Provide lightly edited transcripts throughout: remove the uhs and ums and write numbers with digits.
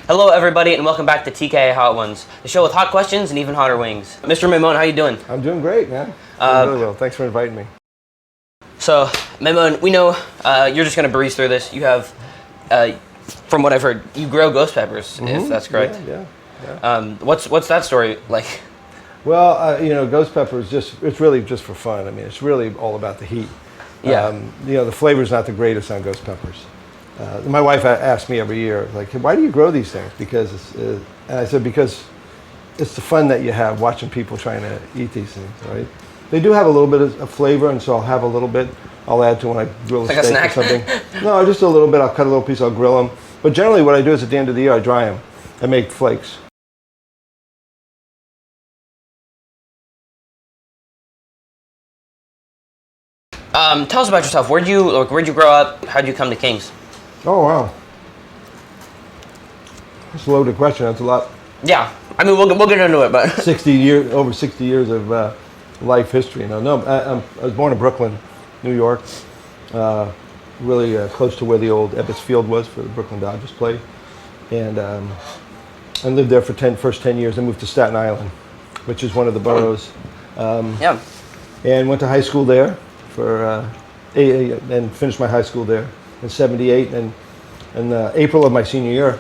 Hello everybody and welcome back to TKA Hot Ones, the show with hot questions and even hotter wings. Mr. Maemone, how you doing? I'm doing great, man. Doing really well. Thanks for inviting me. So, Maemone, we know you're just going to breeze through this. You have, from what I've heard, you grow ghost peppers, if that's correct. Yeah. What's that story like? Well, ghost pepper is it's really just for fun. I mean, it's really all about the heat. Yeah. The flavor's not the greatest on ghost peppers. My wife asked me every year, like, hey, why do you grow these things? And I said, because it's the fun that you have watching people trying to eat these things, right? They do have a little bit of flavor, and so I'll have a little bit. I'll add to when I grill a steak or something. No, just a little bit. I'll cut a little piece. I'll grill them. But generally, what I do is at the end of the year, I dry them. I make flakes. Tell us about yourself. Where'd you grow up? How'd you come to Kings? Oh, wow. That's a loaded question. That's a lot. Yeah, I mean, we'll get into it, but... Over 60 years of life history. I was born in Brooklyn, New York, really close to where the old Ebbets Field was for the Brooklyn Dodgers played. And I lived there for first 10 years. I moved to Staten Island, which is one of the boroughs. And went to high school there and finished my high school there in '78. And in April of my senior year,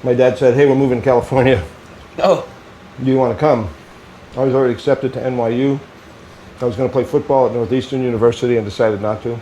my dad said, hey, we're moving to California. Oh. Do you want to come? I was already accepted to NYU. I was going to play football at Northeastern University and decided not to.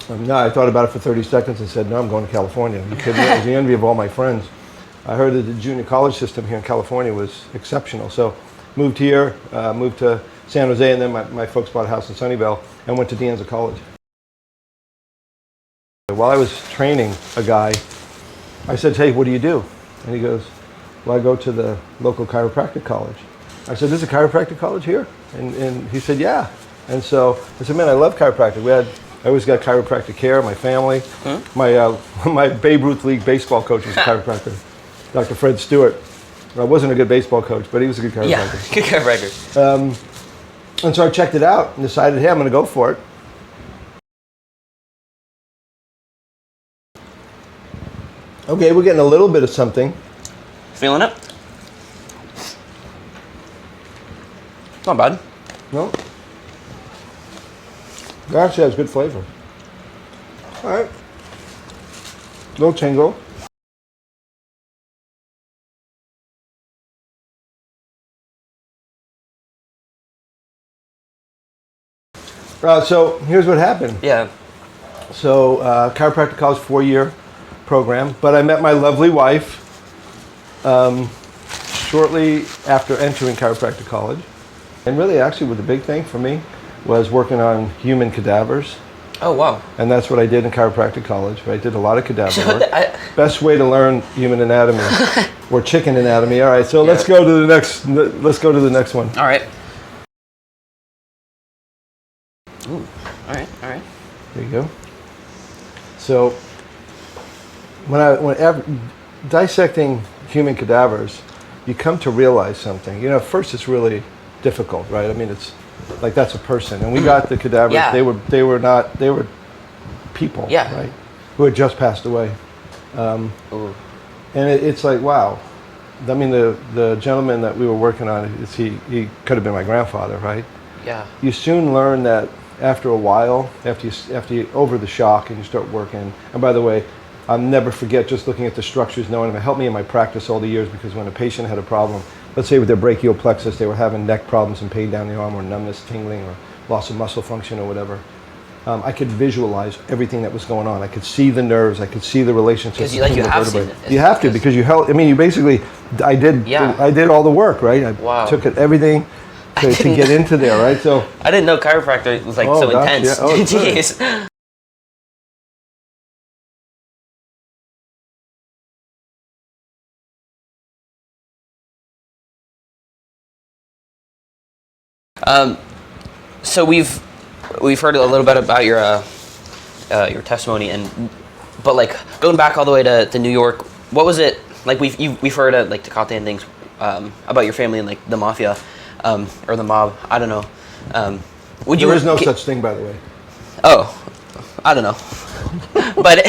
I thought about it for 30 seconds and said, no, I'm going to California. You kidding me? I was the envy of all my friends. I heard that the junior college system here in California was exceptional. So moved here, moved to San Jose, and then my folks bought a house in Sunnyvale and went to De Anza College. While I was training a guy, I said, hey, what do you do? And he goes, well, I go to the local chiropractic college. I said, there's a chiropractic college here? And he said, yeah. And so I said, man, I love chiropractic. I always got chiropractic care, my family. My Babe Ruth League baseball coach was a chiropractor, Dr. Fred Stewart. I wasn't a good baseball coach, but he was a good chiropractor. Yeah, good chiropractor. And so I checked it out and decided, hey, I'm going to go for it. Okay, we're getting a little bit of something. Feeling it? Not bad. No? It actually has good flavor. All right. Little tingle. So here's what happened. Yeah. So chiropractic college 4-year program, but I met my lovely wife shortly after entering chiropractic college. And really, actually, the big thing for me was working on human cadavers. Oh, wow. And that's what I did in chiropractic college. I did a lot of cadaver work. Best way to learn human anatomy or chicken anatomy. All right, so let's go to the next. Let's go to the next one. All right. Ooh. All right. There you go. So when dissecting human cadavers, you come to realize something. At first it's really difficult, right? I mean, it's like that's a person, and we got the cadavers. Yeah. They were people, right? Who had just passed away. And it's like, wow. I mean, the gentleman that we were working on, he could have been my grandfather, right? Yeah. You soon learn that after a while, after you over the shock and you start working. And by the way, I'll never forget just looking at the structures, knowing them. It helped me in my practice all the years, because when a patient had a problem, let's say with their brachial plexus, they were having neck problems and pain down the arm, or numbness, tingling, or loss of muscle function, or whatever. I could visualize everything that was going on. I could see the nerves. I could see the relationships between the vertebrae. You have to, because you held. I mean, you basically. I did all the work, right? I took it everything to get into there, right? So I didn't know chiropractor was like so intense. Yeah. Oh, jeez. So we've heard a little bit about your testimony, but like going back all the way to New York, what was it like? We've heard like Tecate and things about your family and like the mafia or the mob. I don't know. There is no such thing, by the way. Oh, I don't know. But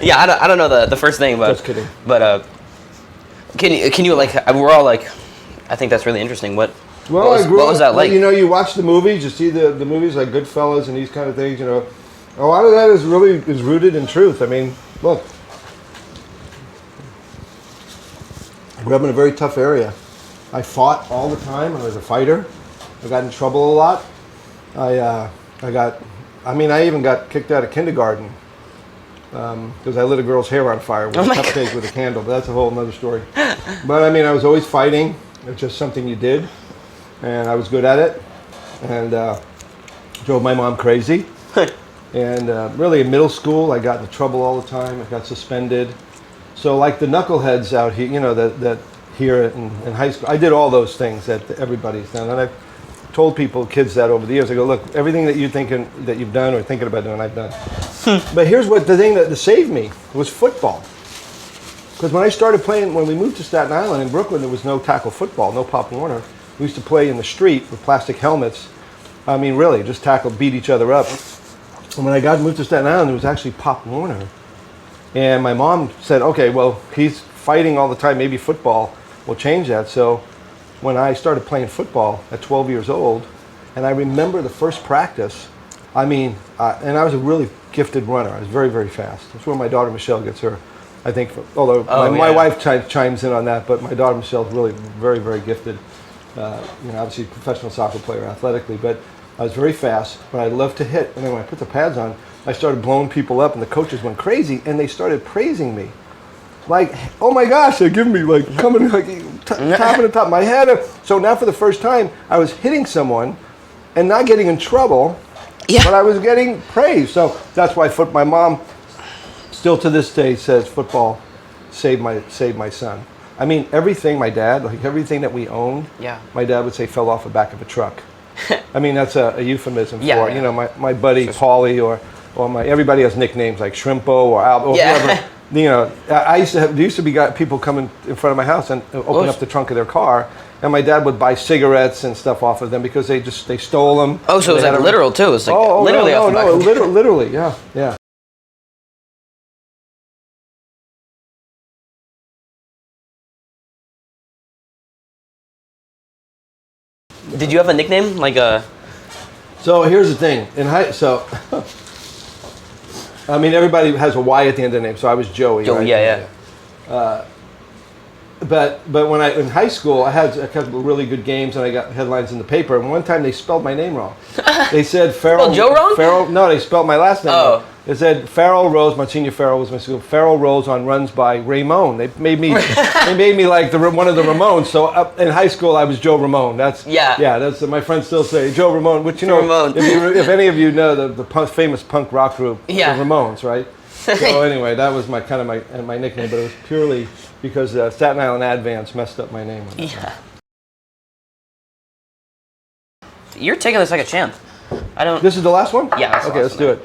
yeah, I don't know the first thing. But just kidding. But Can you like? We're all like, I think that's really interesting. What Well, what was that like? You know, you watch the movies, you see the movies like Goodfellas and these kind of things. You know, a lot of that is rooted in truth. I mean, look, I grew up in a very tough area. I fought all the time. I was a fighter. I got in trouble a lot. I even got kicked out of kindergarten because I lit a girl's hair on fire with a cupcake with a candle. But that's a whole other story. But I mean, I was always fighting. It's just something you did, and I was good at it, and drove my mom crazy. And really, in middle school, I got into trouble all the time. I got suspended. So, like the knuckleheads out here, you know, that here in high school, I did all those things that everybody's done, and I've told kids that over the years. I go, look, everything that you've done or thinking about doing, I've done. But here's what the thing that saved me was football. Because when I started playing, when we moved to Staten Island in Brooklyn, there was no tackle football, no Pop Warner. We used to play in the street with plastic helmets. I mean, really, just beat each other up. And when I moved to Staten Island, there was actually Pop Warner. And my mom said, okay, well, he's fighting all the time, maybe football will change that. So when I started playing football at 12 years old, and I remember the first practice, I mean, and I was a really gifted runner. I was very, very fast. That's where my daughter Michelle gets her, I think, although my wife chimes in on that, but my daughter Michelle's really very, very gifted. You know, obviously a professional soccer player athletically, but I was very fast, but I loved to hit. And then when I put the pads on, I started blowing people up, and the coaches went crazy, and they started praising me. Like, oh my gosh, they're giving me like coming like tapping the top of my head. So now for the first time, I was hitting someone and not getting in trouble, but I was getting praise. So that's why my mom still to this day says football saved my son. I mean, everything my dad, like everything that we owned, my dad would say fell off the back of a truck. I mean, that's a euphemism for, you know, my buddy Paulie or everybody has nicknames like Shrimpo or Al or whoever. You know, there used to be people coming in front of my house and open up the trunk of their car, and my dad would buy cigarettes and stuff off of them because they stole them. Oh, so it was like literal too? It was like literally off the back of the truck. Literally, yeah. Did you have a nickname like a? So here's the thing. I mean, everybody has a Y at the end of the name, so I was Joey. Joey, right? But when in high school, I had a couple of really good games, and I got headlines in the paper. And one time they spelled my name wrong. They said Farrell. Joe wrong? Farrell. No, they spelled my last name wrong. They said Farrell Rose. Monsignor Farrell was my school. Farrell Rose on runs by Maemone. They made me like one of the Ramones. So up in high school, I was Joe Ramone. That's my friends still say Joe Ramone. Which you know, if any of you know the famous punk rock group, the Ramones, right? So anyway, that was my nickname, but it was purely because Staten Island Advance messed up my name. You're taking this like a champ. This is the last one? Yeah. Okay, let's do it.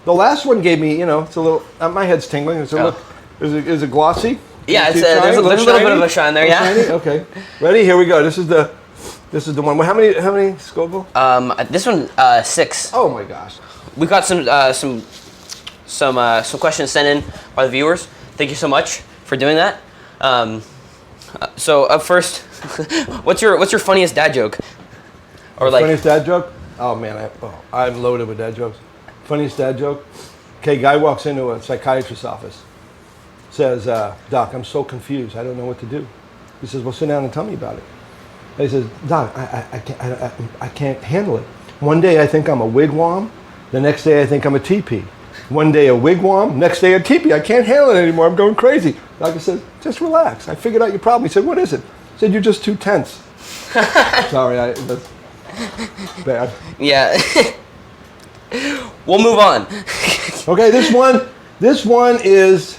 The last one gave me, you know, it's a little. My head's tingling. Is it glossy? Yeah, there's a little bit of a shine there. Yeah. Shiny? Okay. Ready? Here we go. This is the one. How many Scoville? This one 6. Oh my gosh. We got some questions sent in by the viewers. Thank you so much for doing that. So up first, what's your funniest dad joke? Or like funniest dad joke? Oh man, I'm loaded with dad jokes. Funniest dad joke? Okay, guy walks into a psychiatrist's office. Says, Doc, I'm so confused. I don't know what to do. He says, well, sit down and tell me about it. He says, Doc, I can't handle it. One day I think I'm a wigwam. The next day I think I'm a teepee. One day a wigwam, next day a teepee. I can't handle it anymore. I'm going crazy. Doctor says, just relax. I figured out your problem. He said, what is it? He said, you're just too tense. Sorry, that's bad. Yeah. We'll move on. Okay, this one is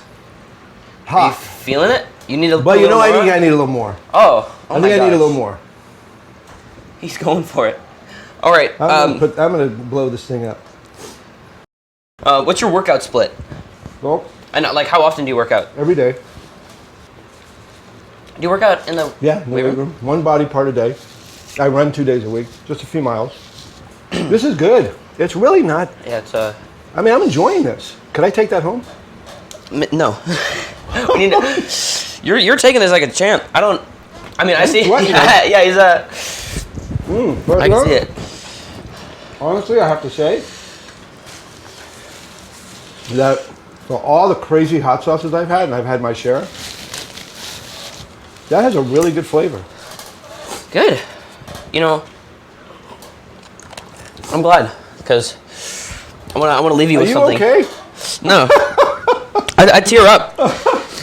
hot. Are you feeling it? You need a little more? But you know, I think I need a little more. Oh I think I need a little more. He's going for it. All right. I'm gonna blow this thing up. What's your workout split? Well, And like, how often do you work out? every day. Do you work out in the Yeah, in the weight room. One body part a day. I run 2 days a week, just a few miles. This is good. It's really not. Yeah, it's I mean, I'm enjoying this. Could I take that home? No. We need to, you're taking this like a champ. I don't. I mean, I see. Yeah, he's I can see it. Honestly, I have to say that for all the crazy hot sauces I've had, and I've had my share, that has a really good flavor. Good. You know, I'm glad because I want to leave you with something. Are you okay? No. I tear up.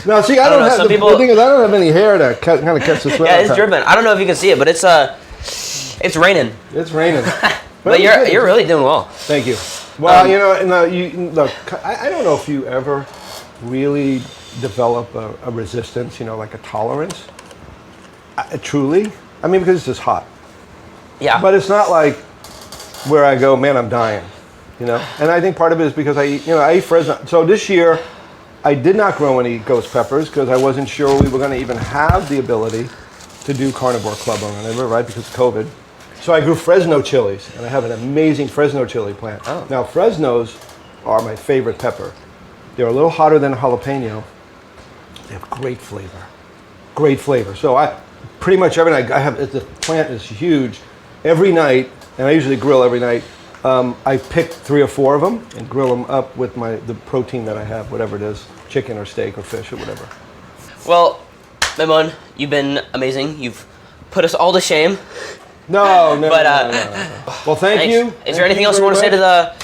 No, see, I don't know, have. some people- The thing is, I don't have any hair to kind of catch the sweat. Yeah, it's dripping. I don't know if you can see it, but it's raining. It's raining. But you're really doing well. Thank you. Well, look, I don't know if you ever really develop a resistance, like a tolerance. Truly, I mean, because it's just hot. Yeah. But it's not like where I go, man, I'm dying, And I think part of it is because I eat Fresno. So this year, I did not grow any ghost peppers because I wasn't sure we were going to even have the ability to do carnivore club on it, right? Because of COVID. So I grew Fresno chilies, and I have an amazing Fresno chili plant. Oh. Now, Fresnos are my favorite pepper. They're a little hotter than a jalapeno. They have great flavor. Great flavor. So I pretty much every night, the plant is huge. Every night, and I usually grill every night, I pick 3 or 4 of them and grill them up with the protein that I have, whatever it is, chicken or steak or fish or whatever. Well, Maemone, you've been amazing. You've put us all to shame. No. But, no. Well, thank you. Is there anything else you want to say to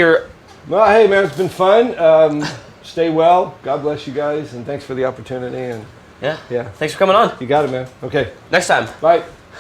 your... Well, hey, man, it's been fun. Stay well. God bless you guys, and thanks for the opportunity. And Yeah. Yeah. Thanks for coming on. You got it, man. Okay. Next time. Bye.